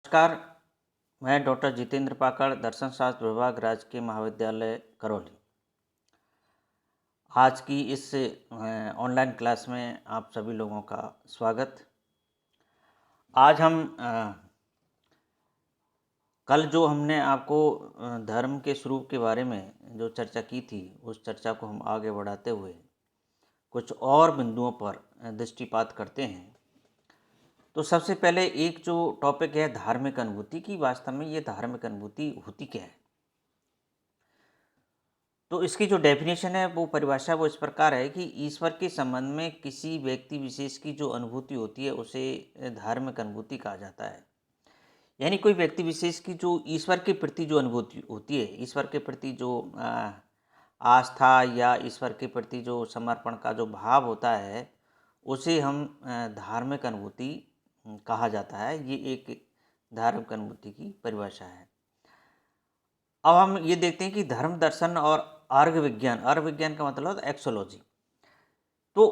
नमस्कार। मैं डॉक्टर जितेंद्र पाकड़, दर्शन शास्त्र विभाग, राजकीय महाविद्यालय करौली। आज की इस ऑनलाइन क्लास में आप सभी लोगों का स्वागत। आज हम कल जो हमने आपको धर्म के स्वरूप के बारे में जो चर्चा की थी, उस चर्चा को हम आगे बढ़ाते हुए कुछ और बिंदुओं पर दृष्टिपात करते हैं। तो सबसे पहले एक जो टॉपिक है धार्मिक अनुभूति की, वास्तव में ये धार्मिक अनुभूति होती क्या है। तो इसकी जो डेफिनेशन है, वो परिभाषा वो इस प्रकार है कि ईश्वर के संबंध में किसी व्यक्ति विशेष की जो अनुभूति होती है उसे धार्मिक अनुभूति कहा जाता है। यानी कोई व्यक्ति विशेष की जो ईश्वर के प्रति जो अनुभूति होती है, ईश्वर के प्रति जो आस्था या ईश्वर के प्रति जो समर्पण का जो भाव होता है, उसे हम धार्मिक अनुभूति कहा जाता है। ये एक धार्मिक अनुभूति की परिभाषा है। अब हम ये देखते हैं कि धर्म दर्शन और अर्घ विज्ञान का मतलब होता है एक्सोलॉजी। तो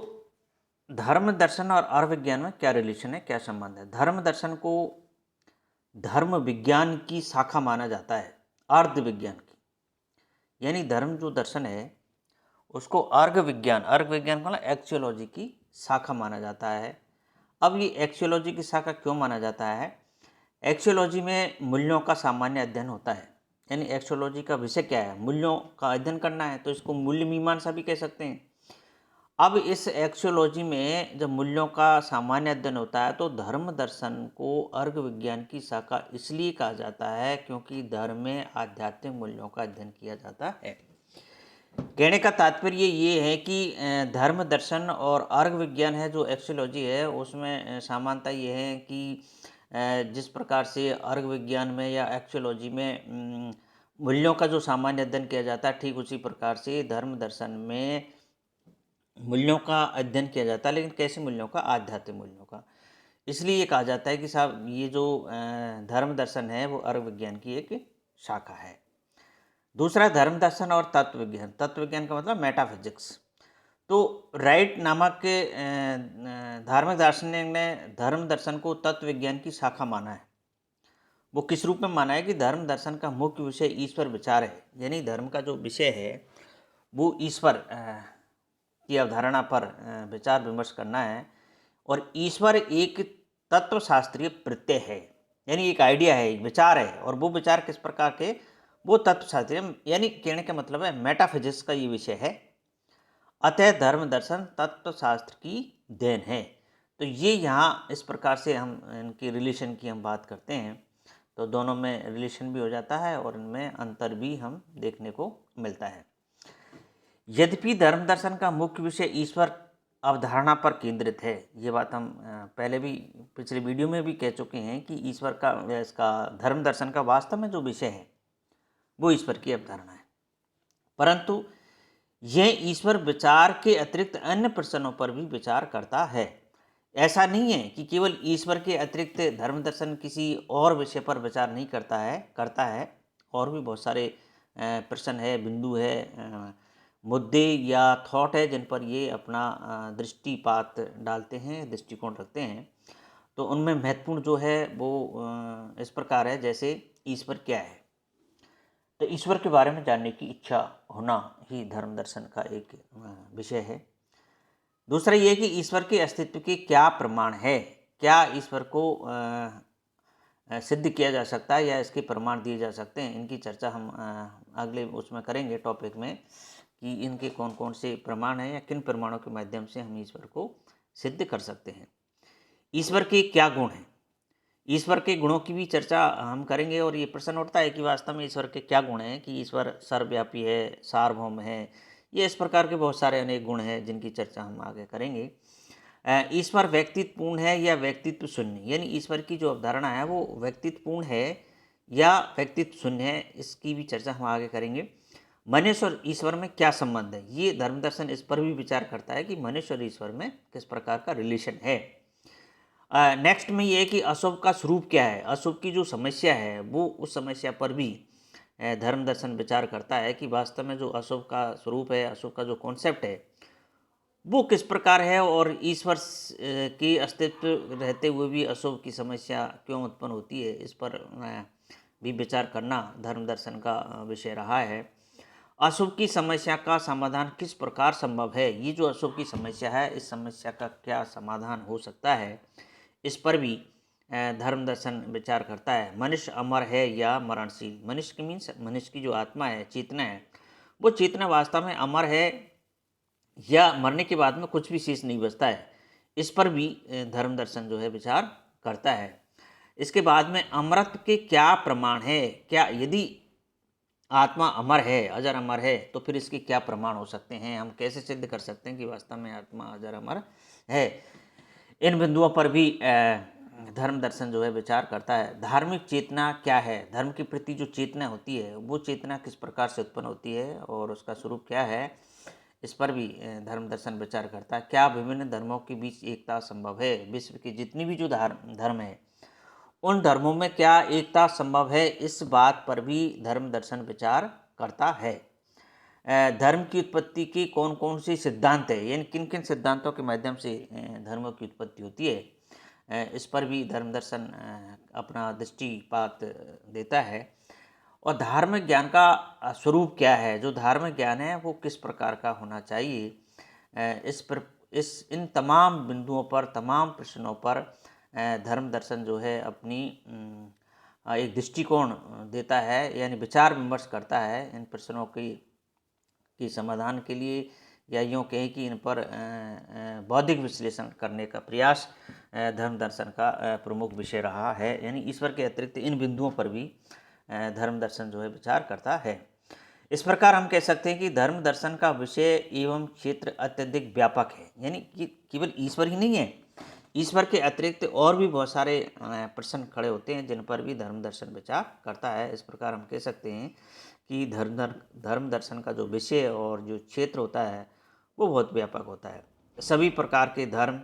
धर्म दर्शन और अर्घ विज्ञान में क्या रिलेशन है, क्या संबंध है। धर्म दर्शन को धर्म विज्ञान की शाखा माना जाता है, अर्ध विज्ञान की। यानी धर्म जो दर्शन है उसको अर्घ विज्ञान का मतलब एक्सियोलॉजी की शाखा माना जाता है। अब ये एक्सियोलॉजी की शाखा क्यों माना जाता है। एक्सियोलॉजी में मूल्यों का सामान्य अध्ययन होता है। यानी एक्सियोलॉजी का विषय क्या है, मूल्यों का अध्ययन करना है, तो इसको मूल्य मीमांसा भी कह सकते हैं। अब इस एक्सियोलॉजी में जब मूल्यों का सामान्य अध्ययन होता है तो धर्म दर्शन को अर्घ विज्ञान की शाखा इसलिए कहा जाता है क्योंकि धर्म में आध्यात्मिक मूल्यों का अध्ययन किया जाता है। कहने का तात्पर्य ये है कि धर्म दर्शन और अर्घ विज्ञान है जो एक्सियोलॉजी है, उसमें समानता ये है कि जिस प्रकार से अर्घ विज्ञान में या एक्सियोलॉजी में मूल्यों का जो सामान्य अध्ययन किया जाता है, ठीक उसी प्रकार से धर्म दर्शन में मूल्यों का अध्ययन किया जाता है। लेकिन कैसे मूल्यों का, आध्यात्मिक मूल्यों का। इसलिए ये कहा जाता है कि साहब ये जो धर्म दर्शन है वो अर्घ विज्ञान की एक शाखा है। दूसरा धर्म दर्शन और तत्व विज्ञान का मतलब मेटाफिजिक्स। तो राइट नामक के धार्मिक दार्शनिक ने धर्म दर्शन को तत्व विज्ञान की शाखा माना है। वो किस रूप में माना है कि धर्म दर्शन का मुख्य विषय ईश्वर विचार है। यानी धर्म का जो विषय है वो ईश्वर की अवधारणा पर विचार विमर्श करना है। और ईश्वर एक तत्वशास्त्रीय प्रत्यय है, यानी एक आइडिया है, एक विचार है। और वो विचार किस प्रकार के, वो तत्वशास्त्रीय, यानी कहने का मतलब है मेटाफिजिक्स का ये विषय है। अतः धर्म दर्शन तत्वशास्त्र की देन है। तो ये यहाँ इस प्रकार से हम इनकी रिलेशन की हम बात करते हैं, तो दोनों में रिलेशन भी हो जाता है और इनमें अंतर भी हम देखने को मिलता है। यद्यपि धर्म दर्शन का मुख्य विषय ईश्वर अवधारणा पर केंद्रित है, ये बात हम पहले भी पिछले वीडियो में भी कह चुके हैं कि ईश्वर का, इसका धर्म दर्शन का वास्तव में जो विषय है वो ईश्वर की अवधारणा है। परंतु यह ईश्वर विचार के अतिरिक्त अन्य प्रश्नों पर भी विचार करता है। ऐसा नहीं है कि केवल ईश्वर के अतिरिक्त धर्म दर्शन किसी और विषय पर विचार नहीं करता है। और भी बहुत सारे प्रश्न है, बिंदु है, मुद्दे या थॉट है जिन पर ये अपना दृष्टिपात डालते हैं, दृष्टिकोण रखते हैं। तो उनमें महत्वपूर्ण जो है वो इस प्रकार है, जैसे ईश्वर क्या है। तो ईश्वर के बारे में जानने की इच्छा होना ही धर्म दर्शन का एक विषय है। दूसरा ये कि ईश्वर के अस्तित्व के क्या प्रमाण है, क्या ईश्वर को सिद्ध किया जा सकता है या इसके प्रमाण दिए जा सकते हैं। इनकी चर्चा हम अगले उसमें करेंगे टॉपिक में कि इनके कौन कौन से प्रमाण हैं या किन प्रमाणों के माध्यम से हम ईश्वर को सिद्ध कर सकते हैं। ईश्वर के क्या गुण हैं, ईश्वर के गुणों की भी चर्चा हम करेंगे। और ये प्रश्न उठता है कि वास्तव में ईश्वर के क्या गुण हैं, कि ईश्वर सर्वव्यापी है, सार्वभौम है, ये इस प्रकार के बहुत सारे अनेक गुण हैं जिनकी चर्चा हम आगे करेंगे। ईश्वर व्यक्तित्वपूर्ण है या व्यक्तित्व शून्य, यानी ईश्वर की जो अवधारणा है वो व्यक्तित्वपूर्ण है या व्यक्तित्व शून्य है, इसकी भी चर्चा हम आगे करेंगे। मनुष्य और ईश्वर में क्या संबंध है, ये धर्म दर्शन इस पर भी विचार करता है कि मनुष्य और ईश्वर में किस प्रकार का रिलेशन है। नेक्स्ट में ये है कि अशुभ का स्वरूप क्या है, अशुभ की जो समस्या है वो उस समस्या पर भी धर्म दर्शन विचार करता है कि वास्तव में जो अशुभ का स्वरूप है, अशुभ का जो कॉन्सेप्ट है वो किस प्रकार है और ईश्वर के अस्तित्व रहते हुए भी अशुभ की समस्या क्यों उत्पन्न होती है, इस पर भी विचार करना धर्म दर्शन का विषय रहा है। अशुभ की समस्या का समाधान किस प्रकार संभव है, ये जो अशुभ की समस्या है, इस समस्या का क्या समाधान हो सकता है, इस पर भी धर्म दर्शन विचार करता है। मनुष्य अमर है या मरणशील? मनुष्य की मीन्स मनुष्य की जो आत्मा है, चेतना है, वो चेतना वास्तव में अमर है या मरने के बाद में कुछ भी शेष नहीं बचता है, इस पर भी धर्म दर्शन जो है विचार करता है। इसके बाद में अमरत्व के क्या प्रमाण है, क्या यदि आत्मा अमर है, अजर अमर है, तो फिर इसके क्या प्रमाण हो सकते हैं, हम कैसे सिद्ध कर सकते हैं कि वास्तव में आत्मा अजर अमर है। इन बिंदुओं पर भी धर्म दर्शन जो है विचार करता है। धार्मिक चेतना क्या है, धर्म के प्रति जो चेतना होती है वो चेतना किस प्रकार से उत्पन्न होती है और उसका स्वरूप क्या है, इस पर भी धर्म दर्शन विचार करता है। क्या विभिन्न धर्मों के बीच एकता संभव है, विश्व की जितनी भी जो धर्म है उन धर्मों में क्या एकता संभव है, इस बात पर भी धर्म दर्शन विचार करता है। धर्म की उत्पत्ति के कौन कौन से सिद्धांत है, यानी किन किन सिद्धांतों के माध्यम से धर्मों की उत्पत्ति होती है, इस पर भी धर्म दर्शन अपना दृष्टिपात देता है। और धार्मिक ज्ञान का स्वरूप क्या है, जो धार्मिक ज्ञान है वो किस प्रकार का होना चाहिए, इस इन तमाम बिंदुओं पर, तमाम प्रश्नों पर धर्म दर्शन जो है अपनी एक दृष्टिकोण देता है, यानी विचार विमर्श करता है इन प्रश्नों की समाधान के लिए, या यूँ कहें कि इन पर बौद्धिक विश्लेषण करने का प्रयास धर्म दर्शन का प्रमुख विषय रहा है। यानी ईश्वर के अतिरिक्त इन बिंदुओं पर भी धर्म दर्शन जो है विचार करता है। इस प्रकार हम कह सकते हैं कि धर्म दर्शन का विषय एवं क्षेत्र अत्यधिक व्यापक है, यानी कि केवल ईश्वर ही नहीं है, ईश्वर के अतिरिक्त और भी बहुत सारे प्रश्न खड़े होते हैं जिन पर भी धर्म दर्शन विचार करता है। इस प्रकार हम कह सकते हैं कि धर्म दर्शन का जो विषय और जो क्षेत्र होता है वो बहुत व्यापक होता है। सभी प्रकार के धर्म,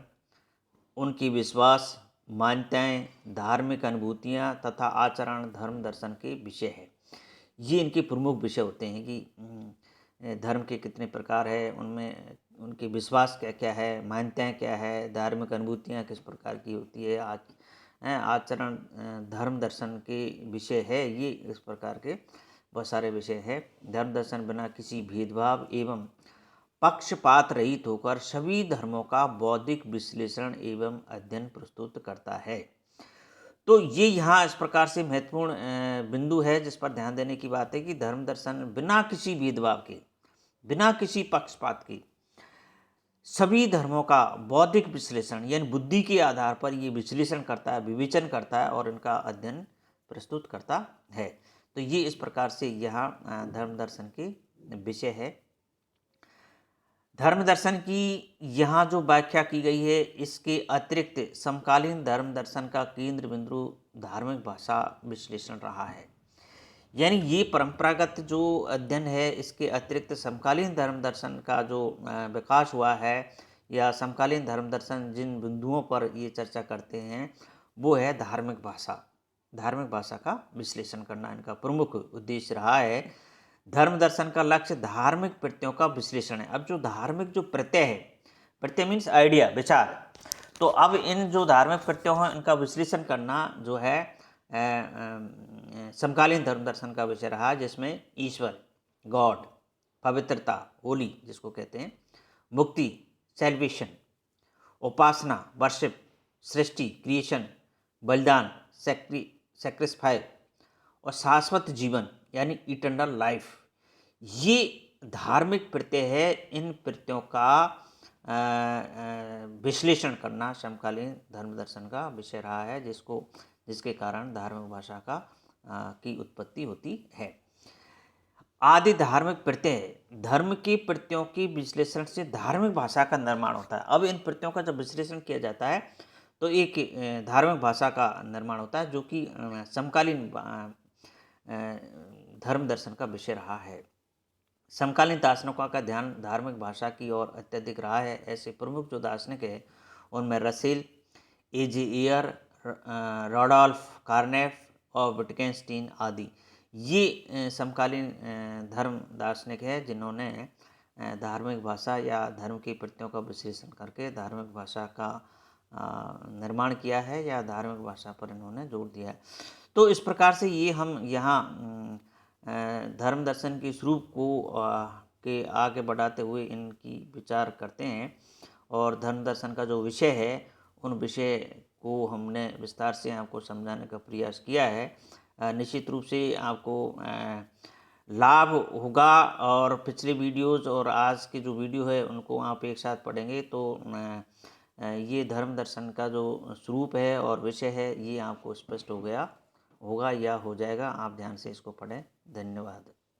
उनकी विश्वास, मान्यताएं, धार्मिक अनुभूतियां तथा आचरण धर्म दर्शन के विषय है। ये इनके प्रमुख विषय होते हैं कि धर्म के कितने प्रकार है, उनमें उनके विश्वास क्या क्या है, मान्यताएं क्या है, धार्मिक अनुभूतियां किस प्रकार की होती है, आचरण धर्म दर्शन के विषय है। ये इस प्रकार के बहुत सारे विषय है। धर्म दर्शन बिना किसी भेदभाव एवं पक्षपात रहित होकर सभी धर्मों का बौद्धिक विश्लेषण एवं अध्ययन प्रस्तुत करता है। तो ये यहाँ इस प्रकार से महत्वपूर्ण बिंदु है जिस पर ध्यान देने की बात है कि धर्म दर्शन बिना किसी भेदभाव के, बिना किसी पक्षपात के सभी धर्मों का बौद्धिक विश्लेषण यानी बुद्धि के आधार पर ये विश्लेषण करता है, विवेचन करता है और इनका अध्ययन प्रस्तुत करता है। तो ये इस प्रकार से यहाँ धर्म दर्शन के विषय है। धर्म दर्शन की यहाँ जो व्याख्या की गई है, इसके अतिरिक्त समकालीन धर्म दर्शन का केंद्र बिंदु धार्मिक भाषा विश्लेषण रहा है। यानी ये परंपरागत जो अध्ययन है, इसके अतिरिक्त समकालीन धर्म दर्शन का जो विकास हुआ है या समकालीन धर्म दर्शन जिन बिंदुओं पर ये चर्चा करते हैं वो है धार्मिक भाषा। धार्मिक भाषा का विश्लेषण करना इनका प्रमुख उद्देश्य रहा है। धर्म दर्शन का लक्ष्य धार्मिक प्रत्ययों का विश्लेषण है। अब जो धार्मिक जो प्रत्यय है, प्रत्यय मीन्स आइडिया, विचार, तो अब इन जो धार्मिक प्रत्ययों हैं इनका विश्लेषण करना जो है समकालीन धर्म दर्शन का विषय रहा, जिसमें ईश्वर, गॉड, पवित्रता, होली जिसको कहते हैं, मुक्ति, सेल्वेशन, उपासना, वर्शिप, सृष्टि, क्रिएशन, बलिदान, सेक्रिफाई और शाश्वत जीवन यानी इटर्नल लाइफ, ये धार्मिक प्रत्यय है। इन प्रत्ययों का विश्लेषण करना समकालीन धर्म दर्शन का विषय रहा है, जिसके कारण धार्मिक भाषा की उत्पत्ति होती है। आदि धार्मिक प्रत्यय, धर्म के प्रत्ययों के विश्लेषण से धार्मिक भाषा का निर्माण होता है। अब इन प्रत्ययों का जब विश्लेषण किया जाता है तो एक धार्मिक भाषा का निर्माण होता है, जो कि समकालीन धर्म दर्शन का विषय रहा है। समकालीन दार्शनिकों का ध्यान धार्मिक भाषा की ओर अत्यधिक रहा है। ऐसे प्रमुख जो दार्शनिक है उनमें रसेल, ए.जे. एयर, रॉडॉल्फ कार्नेफ और विटगेन्स्टीन आदि ये समकालीन धर्म दार्शनिक है जिन्होंने धार्मिक भाषा या धर्म की प्रत्ययों का विश्लेषण करके धार्मिक भाषा का निर्माण किया है या धार्मिक भाषा पर इन्होंने जोर दिया है। तो इस प्रकार से ये हम यहाँ धर्म दर्शन के स्वरूप को के आगे बढ़ाते हुए इनकी विचार करते हैं और धर्म दर्शन का जो विषय है उन विषय को हमने विस्तार से आपको समझाने का प्रयास किया है। निश्चित रूप से आपको लाभ होगा और पिछले वीडियोज़ और आज की जो वीडियो है उनको आप एक साथ पढ़ेंगे तो ये धर्म दर्शन का जो स्वरूप है और विषय है ये आपको स्पष्ट हो गया होगा या हो जाएगा। आप ध्यान से इसको पढ़ें। धन्यवाद।